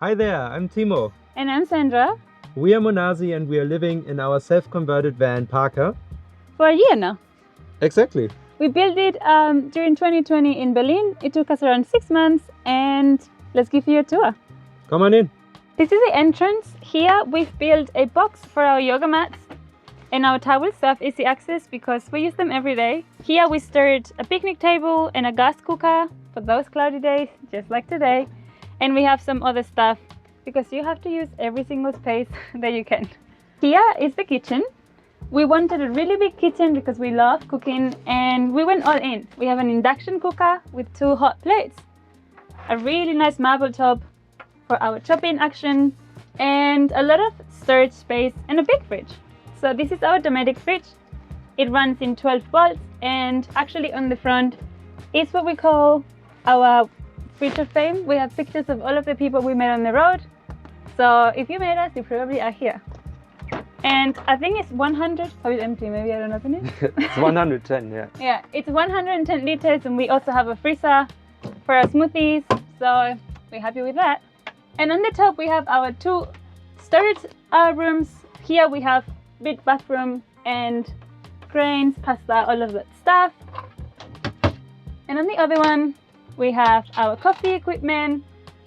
Hi there, I'm Timo. And I'm Sandra. We are Monazi and we are living in our self-converted van Parker. For a year now. Exactly. We built it during 2020 in Berlin. It took us around 6 months and let's give you a tour. Come on in. This is the entrance. Here we've built a box for our yoga mats and our towels to have easy access because we use them every day. Here we stored a picnic table and a gas cooker for those cloudy days, just like today. And we have some other stuff because you have to use every single space that you can. Here is the kitchen. We wanted a really big kitchen because we love cooking and we went all in. We have an induction cooker with 2 hot plates, a really nice marble top for our chopping action, and a lot of storage space and a big fridge. So this is our Dometic fridge. It runs in 12 volts and actually on the front is what we call our fridge of fame. We have pictures of all of the people we met on the road. So if you met us, you probably are here. And I think it's 100, oh it's empty, maybe I don't open it. It's 110, yeah. Yeah, it's 110 liters and we also have a freezer for our smoothies. So we're happy with that. And on the top we have our 2 storage rooms. Here we have big bathroom and grains, pasta, all of that stuff. And on the other one, we have our coffee equipment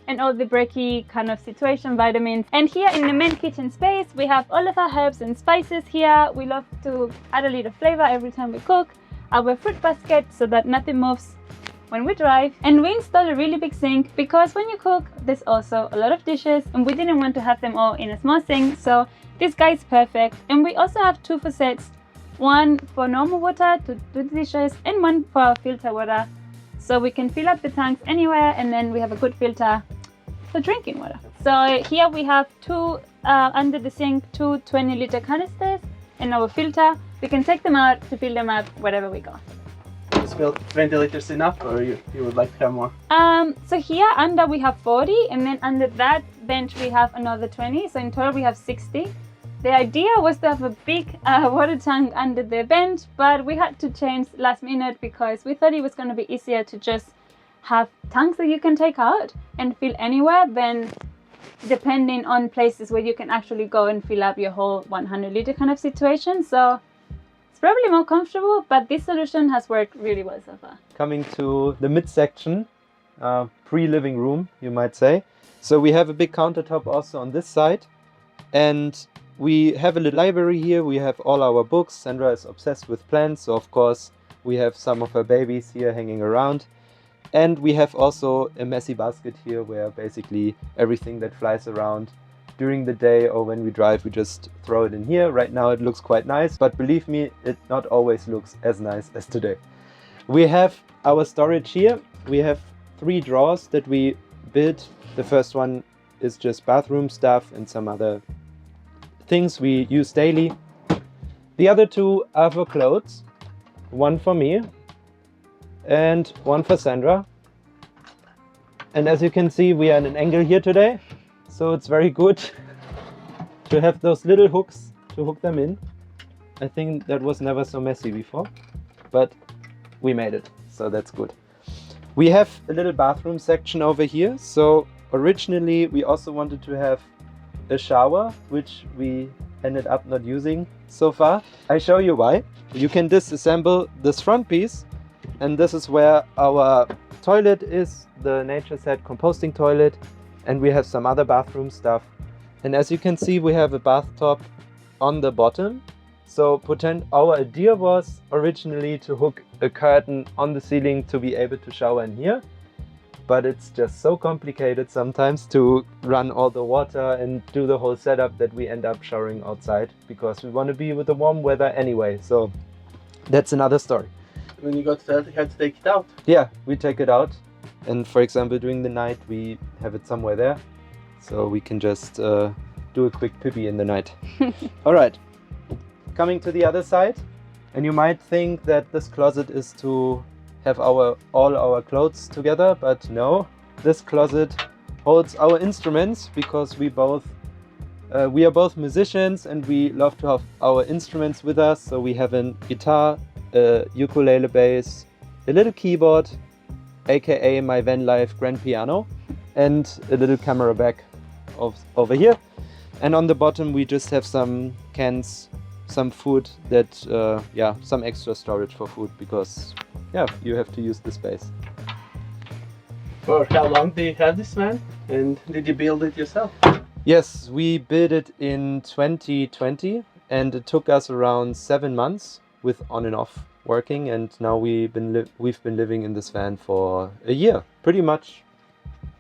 and all the breaky kind of situation vitamins. And here in the main kitchen space, we have all of our herbs and spices here. We love to add a little flavor every time we cook. Our fruit basket so that nothing moves when we drive. And we installed a really big sink because when you cook, there's also a lot of dishes and we didn't want to have them all in a small sink. So this guy is perfect. And we also have 2 faucets, one for normal water to do the dishes and one for our filter water. So we can fill up the tanks anywhere and then we have a good filter for drinking water. So here we have 2 under the sink, 2 20-liter canisters and our filter. We can take them out to fill them up wherever we go. Is 20 liters enough or you would like to have more? So here under we have 40 and then under that bench we have another 20. So in total we have 60. The idea was to have a big water tank under the bench, but we had to change last minute because we thought it was going to be easier to just have tanks that you can take out and fill anywhere than depending on places where you can actually go and fill up your whole 100-liter kind of situation. So it's probably more comfortable, but this solution has worked really well so far. Coming to the midsection, pre-living room, you might say. So we have a big countertop also on this side. And we have a little library here. We have all our books. Sandra is obsessed with plants, so of course we have some of her babies here hanging around. And we have also a messy basket here where basically everything that flies around during the day or when we drive, we just throw it in here. Right now it looks quite nice, but believe me, it not always looks as nice as today. We have our storage here. We have 3 drawers that we built. The first one is just bathroom stuff and some other things we use daily. The other 2 are for clothes. One for me and one for Sandra. And as you can see, we are in an angle here today, so it's very good to have those little hooks to hook them in. I think that was never so messy before, but we made it, so that's good. We have a little bathroom section over here. So originally we also wanted to have a shower, which we ended up not using so far. I show you why. You can disassemble this front piece, and this is where our toilet is, the Nature Set composting toilet, and we have some other bathroom stuff. And as you can see, we have a bathtub on the bottom. So our idea was originally to hook a curtain on the ceiling to be able to shower in here. But it's just so complicated sometimes to run all the water and do the whole setup that we end up showering outside because we want to be with the warm weather anyway. So that's another story. When you go to the toilet, you have to take it out. Yeah, we take it out. And for example, during the night, we have it somewhere there. So we can just do a quick pee in the night. All right, coming to the other side. And you might think that this closet is to have all our clothes together, but no, this closet holds our instruments because we are both musicians and we love to have our instruments with us. So we have a guitar, a ukulele bass, a little keyboard, aka my vanlife grand piano, and a little camera bag over here. And on the bottom we just have some cans, some food that, some extra storage for food because, you have to use the space. For how long do you have this van? And did you build it yourself? Yes, we built it in 2020 and it took us around 7 months with on and off working, and now we've been living in this van for a year, pretty much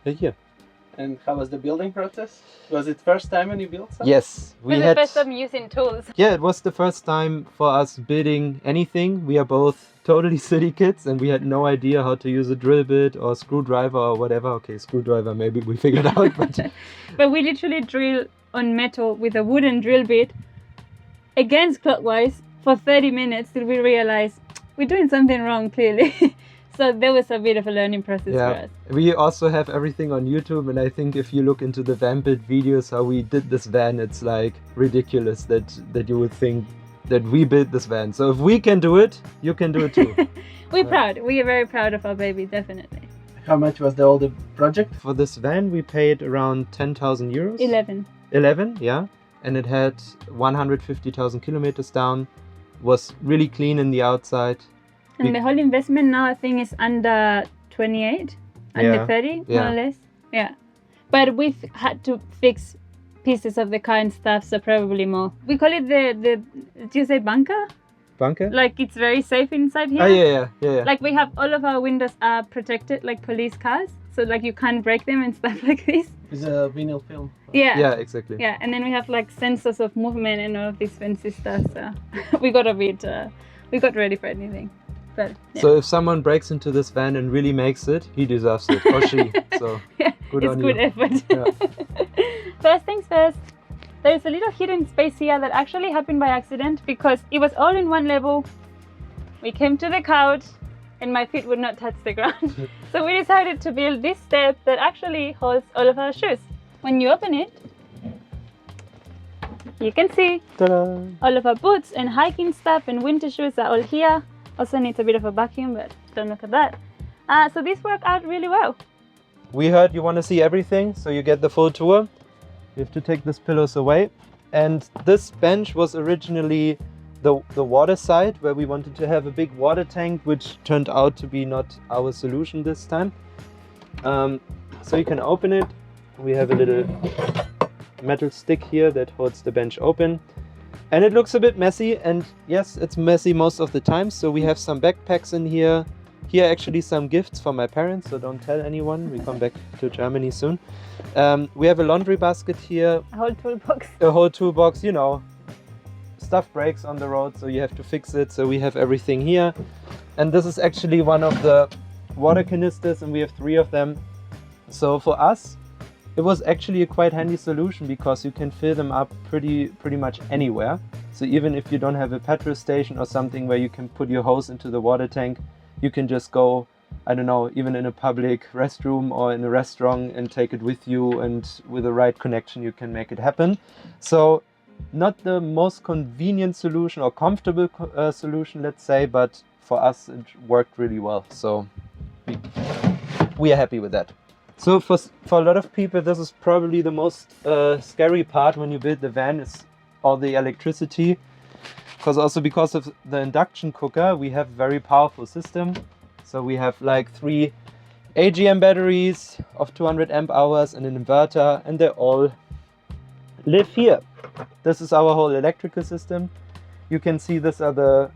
a year. And how was the building process? Was it first time when you built something? Yes, It was the first time using tools. Yeah, it was the first time for us building anything. We are both totally city kids and we had no idea how to use a drill bit or screwdriver or whatever. Okay, screwdriver maybe we figured out, but But we literally drill on metal with a wooden drill bit against clockwise for 30 minutes till we realized we're doing something wrong, clearly. So there was a bit of a learning process for us. We also have everything on YouTube, and I think if you look into the van build videos, how we did this van, it's like ridiculous that you would think that we built this van. So if we can do it, you can do it too. We're proud. We are very proud of our baby, definitely. How much was the older project? For this van, we paid around 10,000 euros. 11. 11, yeah. And it had 150,000 kilometers down, was really clean in the outside. And the whole investment now, I think, is under 28, under 30, more or less. Yeah. But we've had to fix pieces of the car and stuff, so probably more. We call it the do you say bunker? Bunker? Like it's very safe inside here. Oh, yeah. Like we have all of our windows are protected like police cars. So like you can't break them and stuff like this. It's a vinyl film. Yeah. Yeah, exactly. Yeah, and then we have like sensors of movement and all of this fancy stuff. So we got a bit, we got ready for anything. But, yeah. So if someone breaks into this van and really makes it, he deserves it, or she. So good on you. It's good effort. Yeah. First things first, there is a little hidden space here that actually happened by accident because it was all in one level. We came to the couch and my feet would not touch the ground. So we decided to build this step that actually holds all of our shoes. When you open it, you can see Ta-da. all of our boots and hiking stuff and winter shoes are all here. Also needs a bit of a vacuum, but don't look at that. So this worked out really well. We heard you want to see everything, so you get the full tour. You have to take these pillows away. And this bench was originally the water side, where we wanted to have a big water tank, which turned out to be not our solution this time. So you can open it. We have a little metal stick here that holds the bench open. And it looks a bit messy, and yes, it's messy most of the time. So we have some backpacks in here. Here actually some gifts for my parents, so don't tell anyone. We come back to Germany soon. We have a laundry basket here. A whole toolbox. A whole toolbox, you know. Stuff breaks on the road, so you have to fix it. So we have everything here. And this is actually one of the water canisters, and we have 3 of them. So for us, it was actually a quite handy solution because you can fill them up pretty much anywhere. So even if you don't have a petrol station or something where you can put your hose into the water tank, you can just go, I don't know, even in a public restroom or in a restaurant and take it with you, and with the right connection you can make it happen. So not the most convenient solution or comfortable solution, let's say, but for us it worked really well. So we are happy with that. So for a lot of people, this is probably the most scary part when you build the van, is all the electricity. Because of the induction cooker, we have a very powerful system. So we have like 3 AGM batteries of 200 amp hours and an inverter, and they all live here. This is our whole electrical system. You can see these are the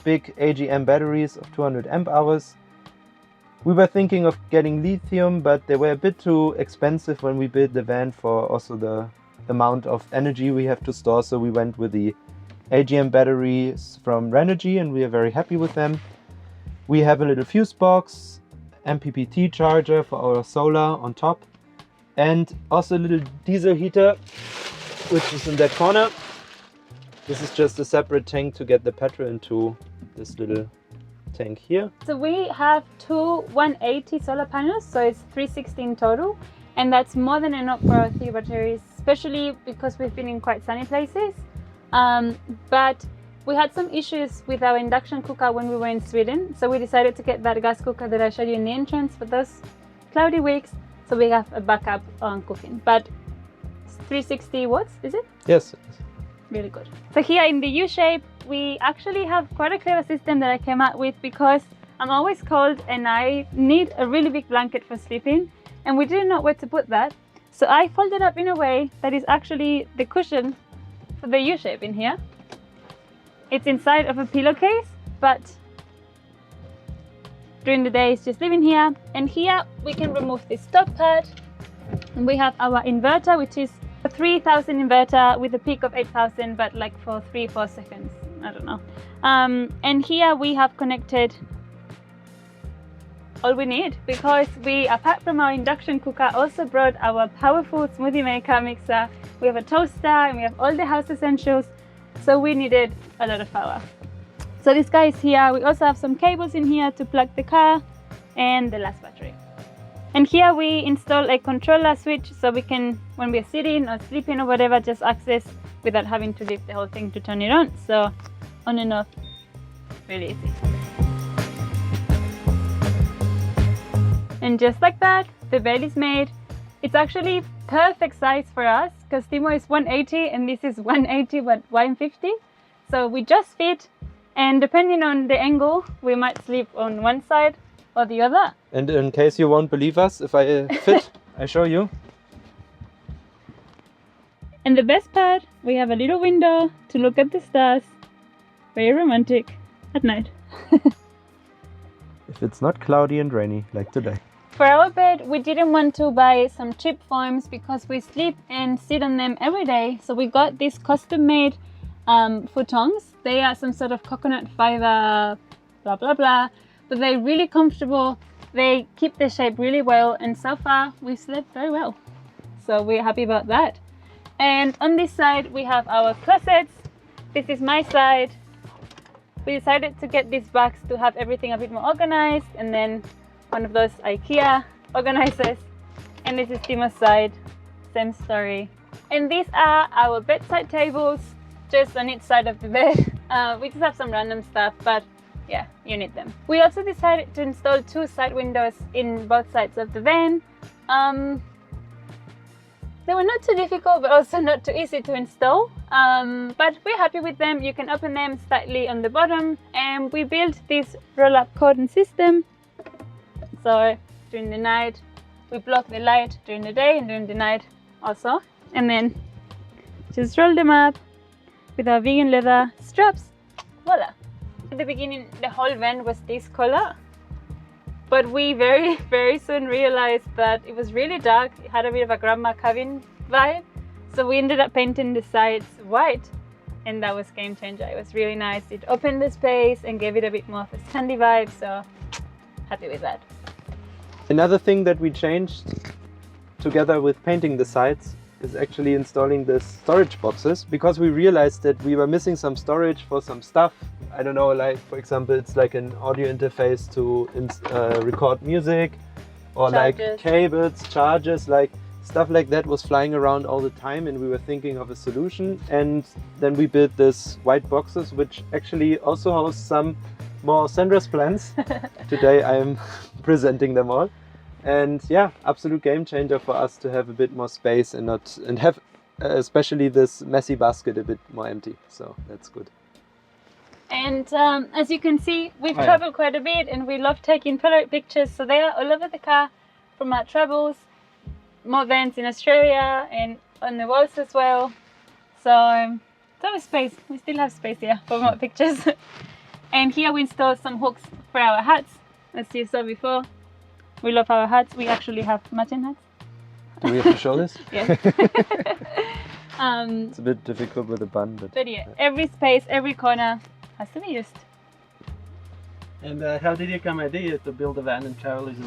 big AGM batteries of 200 amp hours. We were thinking of getting lithium, but they were a bit too expensive when we built the van for also the amount of energy we have to store. So we went with the AGM batteries from Renogy, and we are very happy with them. We have a little fuse box, MPPT charger for our solar on top, and also a little diesel heater, which is in that corner. This is just a separate tank to get the petrol into this little tank here. So we have 2 180 solar panels, so it's 360 in total, and that's more than enough for our 3 batteries, especially because we've been in quite sunny places. But we had some issues with our induction cooker when we were in Sweden, so we decided to get that gas cooker that I showed you in the entrance for those cloudy weeks, so we have a backup on cooking. But 360 watts, is it? Yes. Really good. So here in the U shape, we actually have quite a clever system that I came up with because I'm always cold and I need a really big blanket for sleeping, and we didn't know where to put that. So I folded up in a way that is actually the cushion for the U shape in here. It's inside of a pillowcase, but during the day it's just living here. And here we can remove this top pad, and we have our inverter, which is a 3000 inverter with a peak of 8000, but like for 3-4 seconds, I don't know. And here we have connected all we need, because we, apart from our induction cooker, also brought our powerful smoothie maker mixer. We have a toaster and we have all the house essentials, so we needed a lot of power. So this guy is here. We also have some cables in here to plug the car and the last battery. And here we install a controller switch, so we can, when we're sitting or sleeping or whatever, just access without having to lift the whole thing to turn it on. So on and off, really easy. And just like that, the bed is made. It's actually perfect size for us because Timo is 180 and this is 180 but 150. So we just fit, and depending on the angle, we might sleep on one side or the other. And in case you won't believe us, if I fit, I show you. And the best part, we have a little window to look at the stars. Very romantic at night. If it's not cloudy and rainy like today. For our bed, we didn't want to buy some cheap foams because we sleep and sit on them every day. So we got these custom-made futons. They are some sort of coconut fiber, blah blah blah, but they're really comfortable. They keep the shape really well, and so far we slept very well. So we're happy about that. And on this side we have our closets. This is my side. We decided to get these bags to have everything a bit more organized, and then one of those IKEA organizers. And this is Timo's side, same story. And these are our bedside tables, just on each side of the bed. We just have some random stuff, but yeah, you need them. We also decided to install 2 side windows in both sides of the van. They were not too difficult, but also not too easy to install. But we're happy with them. You can open them slightly on the bottom, and we built this roll-up curtain system. So during the night, we block the light during the day, and during the night also. And then just roll them up with our vegan leather straps. Voila! At the beginning, the whole van was this color. But we very soon realized that it was really dark. It had a bit of a grandma cabin vibe. So we ended up painting the sides white, and that was game changer. It was really nice. It opened the space and gave it a bit more of a sandy vibe, so happy with that. Another thing that we changed together with painting the sides is actually installing the storage boxes, because we realized that we were missing some storage for some stuff. I don't know, like for example, it's like an audio interface to record music, or Chargers. like cables, chargers, like stuff like that was flying around all the time, and we were thinking of a solution. And then we built this white boxes, which actually also host some more Sandra's plans. Today I am presenting them all. And yeah, absolute game changer for us to have a bit more space and have especially this messy basket a bit more empty. So that's good. And as you can see, we've traveled quite a bit, and we love taking Polaroid pictures. So they are all over the car from our travels, more vans in Australia and on the walls as well. So there was space. We still have space here for more pictures. And here we installed some hooks for our hats, as you saw before. We love our hats. We actually have matching hats. Do we have to show this? Yeah. It's a bit difficult with the bun, but yeah, every space, every corner has to be used. And how did you come idea to build a van and travel as a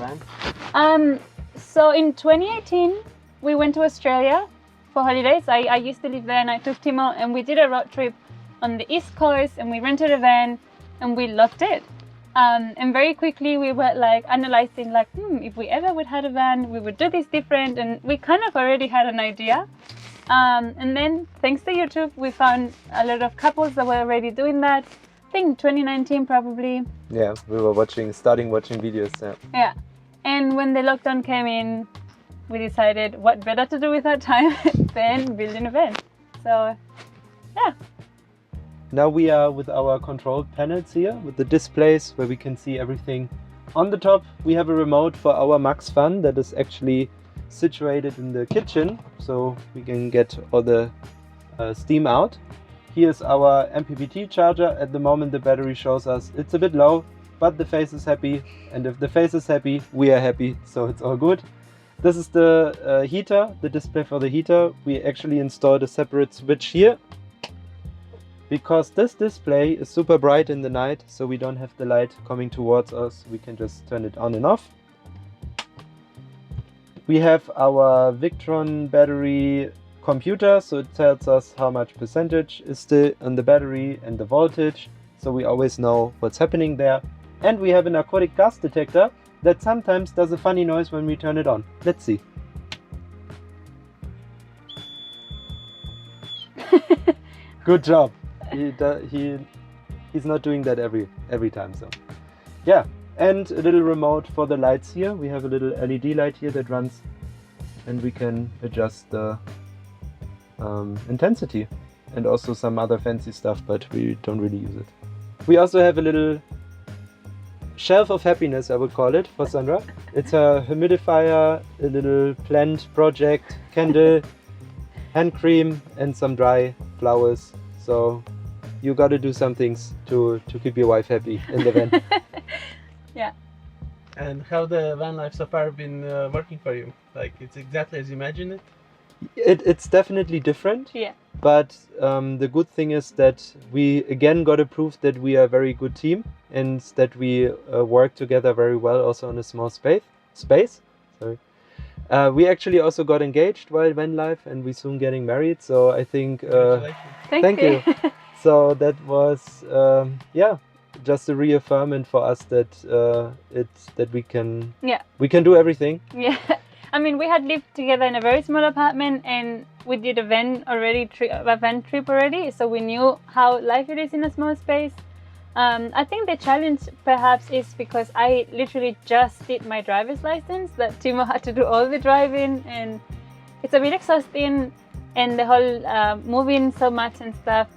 van? So in 2018, we went to Australia for holidays. I used to live there, and I took Timo, and we did a road trip on the East Coast, and we rented a van, and we loved it. And very quickly we were like analyzing, like, if we ever would have a van, we would do this different, and we kind of already had an idea. And then thanks to YouTube, we found a lot of couples that were already doing that. I think 2019 probably. yeah, we were starting watching videos. Yeah. Yeah. And when the lockdown came in, we decided what better to do with our time than building a van. So yeah. Now we are with our control panels here, with the displays where we can see everything. On the top we have a remote for our Max fan that is actually situated in the kitchen, so we can get all the steam out. Here's our MPPT charger. At the moment the battery shows us it's a bit low, but the face is happy, and if the face is happy, we are happy, so it's all good. This is the heater, the display for the heater. We actually installed a separate switch here, because this display is super bright in the night, so we don't have the light coming towards us. We can just turn it on and off. We have our Victron battery computer, so it tells us how much percentage is still on the battery and the voltage, so we always know what's happening there. And we have an aquatic gas detector that sometimes does a funny noise when we turn it on. Let's see. Good job. He's not doing that every time, so yeah. And a little remote for the lights here. We have a little LED light here that runs, and we can adjust the intensity, and also some other fancy stuff, but we don't really use it. We also have a little shelf of happiness, I would call it, for Sandra. It's a humidifier, a little plant project, candle, hand cream, and some dry flowers. So you got to do some things to keep your wife happy in the van. Yeah. And how the van life so far been working for you? Like, it's exactly as you imagined it? It's definitely different. Yeah. But the good thing is that we again got to prove that we are a very good team, and that we work together very well also in a small space. Sorry. We actually also got engaged while van life, and we soon getting married. So I think thank you. So that was just a reaffirmation for us that that we can do everything. Yeah. I mean, we had lived together in a very small apartment, and we did a van trip already, so we knew how life it is in a small space. I think the challenge perhaps is because I literally just did my driver's license, that Timo had to do all the driving, and it's a bit exhausting, and the whole moving so much and stuff.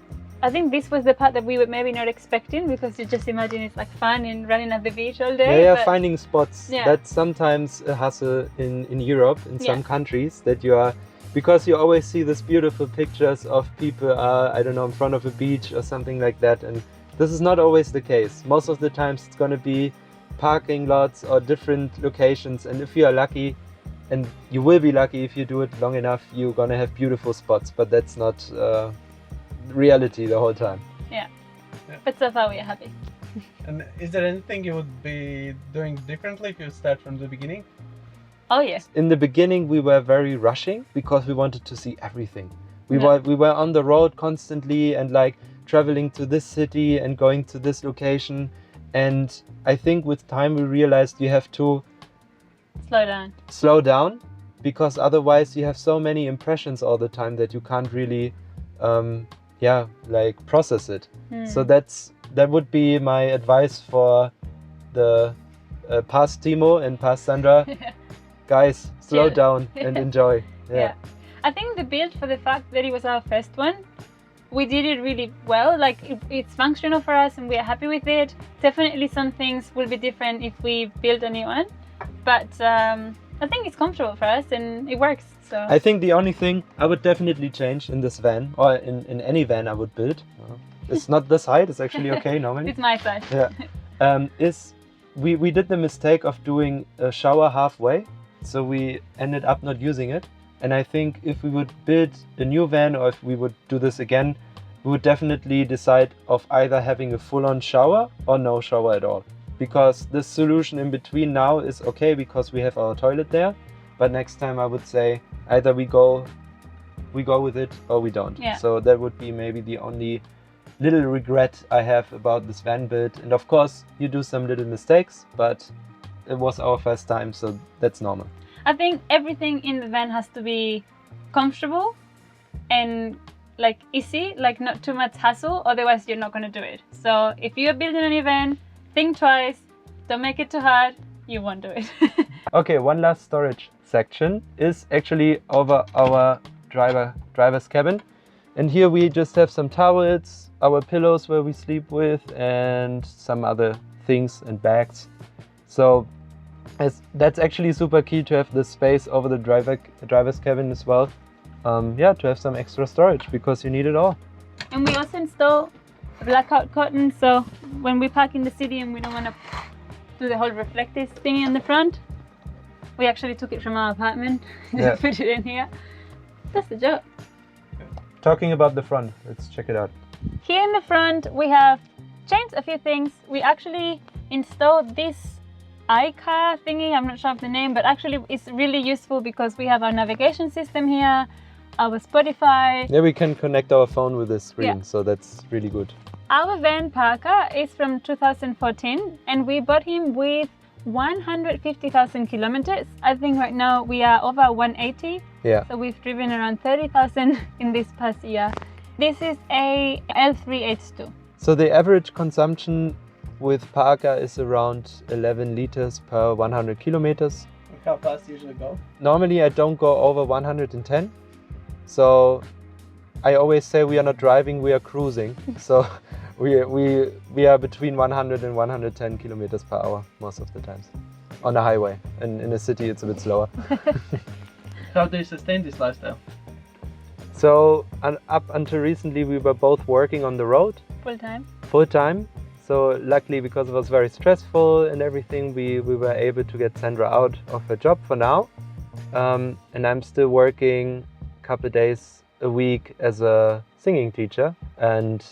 I think this was the part that we were maybe not expecting, because you just imagine it's like fun and running at the beach all day. Yeah, finding spots. Yeah. That's sometimes a hassle in Europe, in some countries, that you are, because you always see these beautiful pictures of people, I don't know, in front of a beach or something like that. And this is not always the case. Most of the times it's going to be parking lots or different locations. And if you are lucky, and you will be lucky if you do it long enough, you're going to have beautiful spots. But that's not reality the whole time. Yeah. But so far we are happy. And is there anything you would be doing differently if you start from the beginning? Oh yeah. In the beginning we were very rushing, because we wanted to see everything. We were on the road constantly, and like traveling to this city and going to this location, and I think with time we realized you have to slow down, because otherwise you have so many impressions all the time that you can't really process it. So that would be my advice for the past Timo and past Sandra. Guys, slow down and enjoy. Yeah. I think the build, for the fact that it was our first one, we did it really well. Like it's functional for us and we are happy with it. Definitely some things will be different if we build a new one, but I think it's comfortable for us and it works. So I think the only thing I would definitely change in this van, or in any van I would build, it's not this height, it's actually okay normally. It's my size. Yeah. Is we did the mistake of doing a shower halfway, so we ended up not using it. And I think if we would build a new van, or if we would do this again, we would definitely decide of either having a full-on shower or no shower at all. Because the solution in between now is okay, because we have our toilet there. But next time I would say either we go with it or we don't. Yeah. So that would be maybe the only little regret I have about this van build. And of course you do some little mistakes, but it was our first time, so that's normal. I think everything in the van has to be comfortable and like easy, like not too much hassle, otherwise you're not going to do it. So if you're building a new van, think twice, don't make it too hard, you won't do it. Okay, one last storage section is actually over our driver's cabin. And here we just have some towels, our pillows where we sleep with, and some other things and bags. So that's actually super key to have this space over the driver's cabin as well. To have some extra storage because you need it all. And we also install blackout curtains, so when we park in the city and we don't want to do the whole reflective thingy in the front, we actually took it from our apartment and put it in here. That's the job. Talking about the front, let's check it out. Here in the front we have changed a few things. We actually installed this iCar thingy, I'm not sure of the name, but actually it's really useful because we have our navigation system here, our Spotify. Yeah, we can connect our phone with this screen, so that's really good. Our van Parker is from 2014 and we bought him with 150,000 kilometers. I think right now we are over 180. Yeah. So we've driven around 30,000 in this past year. This is a L3H2. So the average consumption with Parker is around 11 liters per 100 kilometers. How fast do you usually go? Normally I don't go over 110. So I always say we are not driving, we are cruising. So we are between 100 and 110 kilometers per hour most of the times on the highway. And in the city it's a bit slower. How do you sustain this lifestyle? So up until recently we were both working on the road. Full time. So luckily, because it was very stressful and everything, we were able to get Sandra out of her job for now. And I'm still working a couple of days a week as a singing teacher. And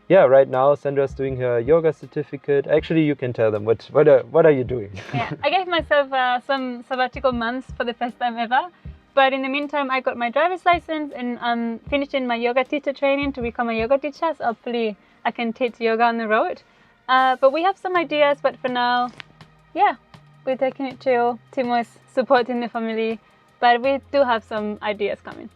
yeah, right now Sandra's doing her yoga certificate. Actually, you can tell them what are you doing? Yeah, I gave myself some sabbatical months for the first time ever. But in the meantime, I got my driver's license and I'm finishing my yoga teacher training to become a yoga teacher. So hopefully I can teach yoga on the road. But we have some ideas, but for now, yeah, we're taking it chill. Timo is supporting the family, but we do have some ideas coming.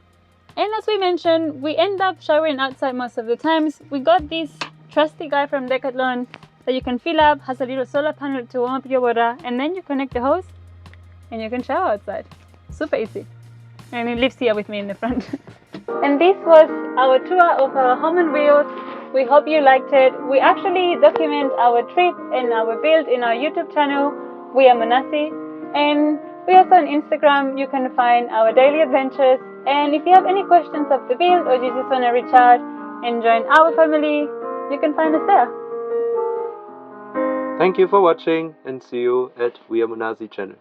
And as we mentioned, we end up showering outside most of the times. We got this trusty guy from Decathlon that you can fill up, has a little solar panel to warm up your water, and then you connect the hose and you can shower outside. Super easy. And he lives here with me in the front. And this was our tour of our home on wheels. We hope you liked it. We actually document our trip and our build in our YouTube channel, We Are Monasi. And we also on Instagram, you can find our daily adventures. And if you have any questions of the build or you just want to reach out and join our family, you can find us there. Thank you for watching and see you at We Are Monasi channel.